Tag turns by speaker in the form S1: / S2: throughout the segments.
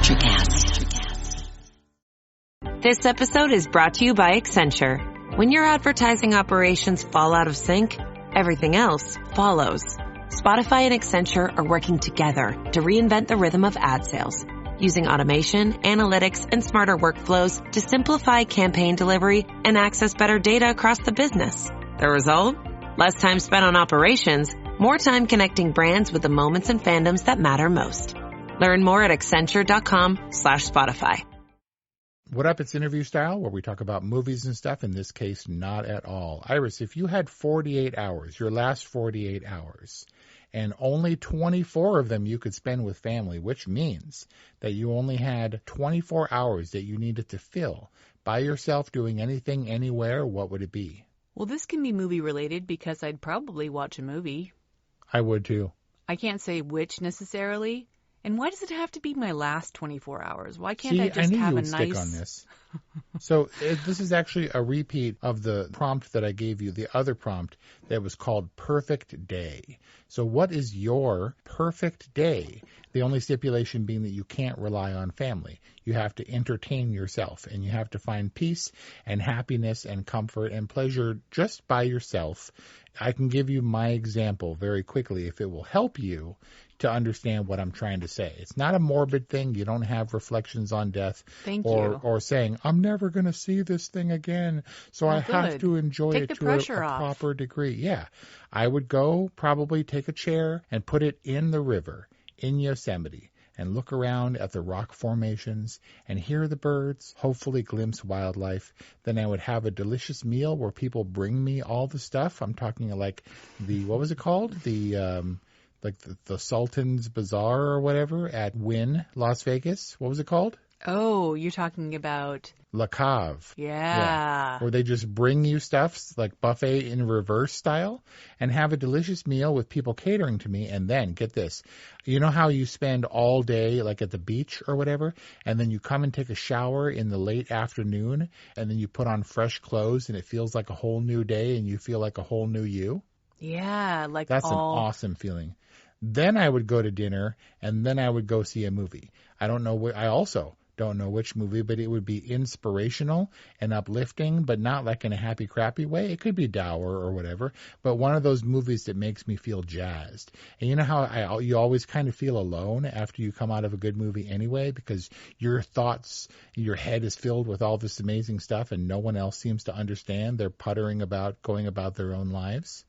S1: Electricast.
S2: This episode is brought to you by Accenture. When your advertising operations fall out of sync, everything else follows. Spotify and Accenture are working together to reinvent the rhythm of ad sales, using automation, analytics, and smarter workflows to simplify campaign delivery and access better data across the business. The result? Less time spent on operations, more time connecting brands with the moments and fandoms that matter most. Learn more at Accenture.com/Spotify.
S3: What up? It's Interview Style, where we talk about movies and stuff. In this case, not at all. Iris, if you had 48 hours, your last 48 hours, and only 24 of them you could spend with family, which means that you only had 24 hours that you needed to fill by yourself doing anything, anywhere, what would it be?
S4: Well, this can be movie related because I'd probably watch a movie.
S3: I would too.
S4: I can't say which necessarily. And why does it have to be my last 24 hours? Why can't I just have a nice...
S3: stick on this. So this is actually a repeat of the prompt that I gave you, the other prompt that was called Perfect Day. So what is your perfect day? The only stipulation being that you can't rely on family. You have to entertain yourself, and you have to find peace and happiness and comfort and pleasure just by yourself. I can give you my example very quickly if it will help you to understand what I'm trying to say. It's not a morbid thing. You don't have reflections on death.
S4: Thank you.
S3: Or saying, I'm never going to see this thing again, so I have to enjoy it to a proper degree. Yeah. I would go probably take a chair and put it in the river in Yosemite and look around at the rock formations and hear the birds, hopefully glimpse wildlife. Then I would have a delicious meal where people bring me all the stuff. I'm talking like what was it called? The Sultan's Bazaar or whatever at Wynn, Las Vegas. What was it called?
S4: Oh, you're talking about...
S3: La Cave.
S4: Yeah.
S3: Where they just bring you stuff like buffet in reverse style and have a delicious meal with people catering to me. And then, get this, you know how you spend all day like at the beach or whatever, and then you come and take a shower in the late afternoon, and then you put on fresh clothes and it feels like a whole new day and you feel like a whole new you?
S4: Yeah,
S3: That's an awesome feeling. Then I would go to dinner, and then I would go see a movie. I also don't know which movie, but it would be inspirational and uplifting, but not like in a happy, crappy way. It could be dour or whatever, but one of those movies that makes me feel jazzed. And you know how you always kind of feel alone after you come out of a good movie anyway, because your thoughts, your head is filled with all this amazing stuff, and no one else seems to understand. They're puttering about, going about their own lives.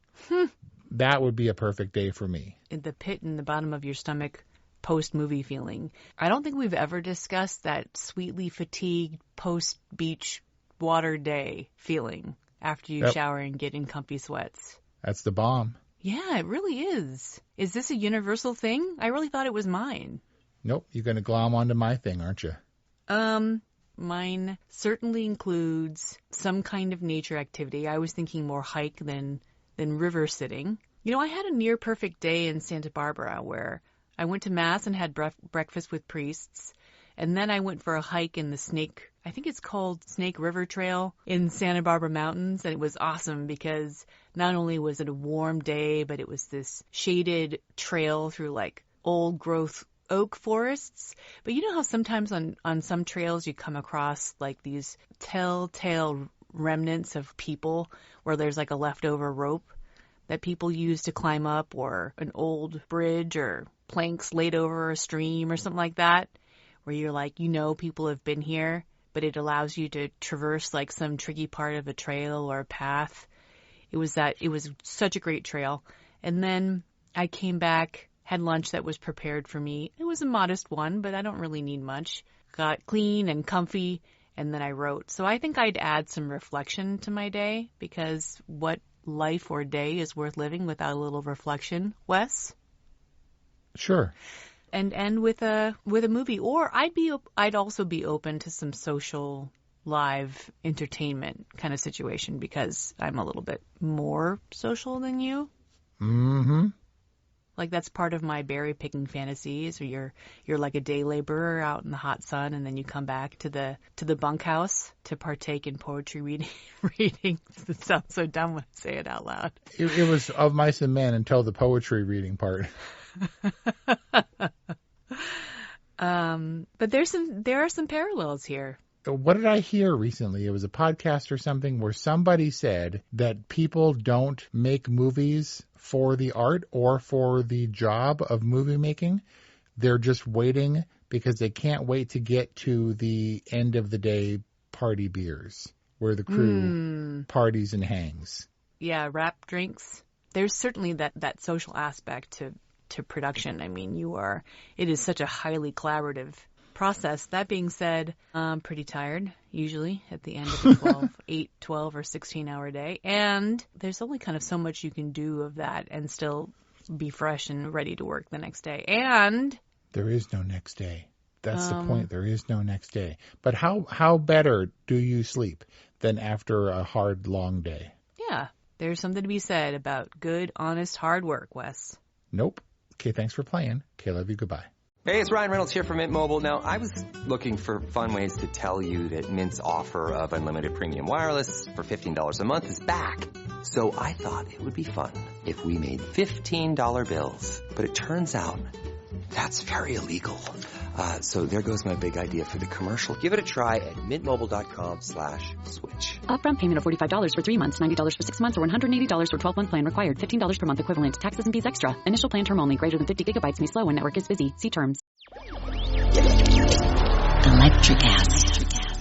S3: That would be a perfect day for me.
S4: The pit in the bottom of your stomach post-movie feeling. I don't think we've ever discussed that sweetly fatigued post-beach water day feeling after you shower and get in comfy sweats.
S3: That's the bomb.
S4: Yeah, it really is. Is this a universal thing? I really thought it was mine.
S3: Nope, you're going to glom onto my thing, aren't you?
S4: Mine certainly includes some kind of nature activity. I was thinking more hike than river sitting. You know, I had a near perfect day in Santa Barbara where I went to Mass and had breakfast with priests, and then I went for a hike in I think it's called Snake River Trail in Santa Barbara Mountains, and it was awesome because not only was it a warm day, but it was this shaded trail through like old growth oak forests. But you know how sometimes on some trails you come across like these telltale remnants of people where there's like a leftover rope that people use to climb up, or an old bridge or planks laid over a stream or something like that, where you're like, people have been here, but it allows you to traverse like some tricky part of a trail or a path. It was such a great trail. And then I came back, had lunch that was prepared for me. It was a modest one, but I don't really need much. Got clean and comfy, and then I wrote. So I think I'd add some reflection to my day, because what life or day is worth living without a little reflection, Wes?
S3: Sure.
S4: And end with a movie, or I'd also be open to some social live entertainment kind of situation, because I'm a little bit more social than you.
S3: Mm-hmm.
S4: Like that's part of my berry picking fantasies, or you're like a day laborer out in the hot sun, and then you come back to the bunkhouse to partake in poetry readings. It sounds so dumb when I say it out loud.
S3: It was Of Mice and Men until the poetry reading part.
S4: But there are some parallels here.
S3: What did I hear recently? It was a podcast or something where somebody said that people don't make movies for the art or for the job of movie making. They're just waiting because they can't wait to get to the end of the day party beers where the crew parties and hangs.
S4: Yeah, wrap drinks. There's certainly that social aspect to production. I mean, it is such a highly collaborative process. That being said, I'm pretty tired usually at the end of a 12 or 16-hour day. And there's only kind of so much you can do of that and still be fresh and ready to work the next day. And
S3: there is no next day. That's the point. There is no next day. But how better do you sleep than after a hard, long day?
S4: Yeah, there's something to be said about good, honest, hard work, Wes.
S3: Nope. Okay, thanks for playing. Okay, love you. Goodbye.
S1: Hey, it's Ryan Reynolds here from Mint Mobile. Now, I was looking for fun ways to tell you that Mint's offer of unlimited premium wireless for $15 a month is back. So I thought it would be fun if we made $15 bills. But it turns out that's very illegal. So there goes my big idea for the commercial. Give it a try at mintmobile.com/switch.
S5: Upfront payment of $45 for 3 months, $90 for 6 months, or $180 for 12-month plan required. $15 per month equivalent. Taxes and fees extra. Initial plan term only. Greater than 50 gigabytes may slow when network is busy. See terms. Electric acid.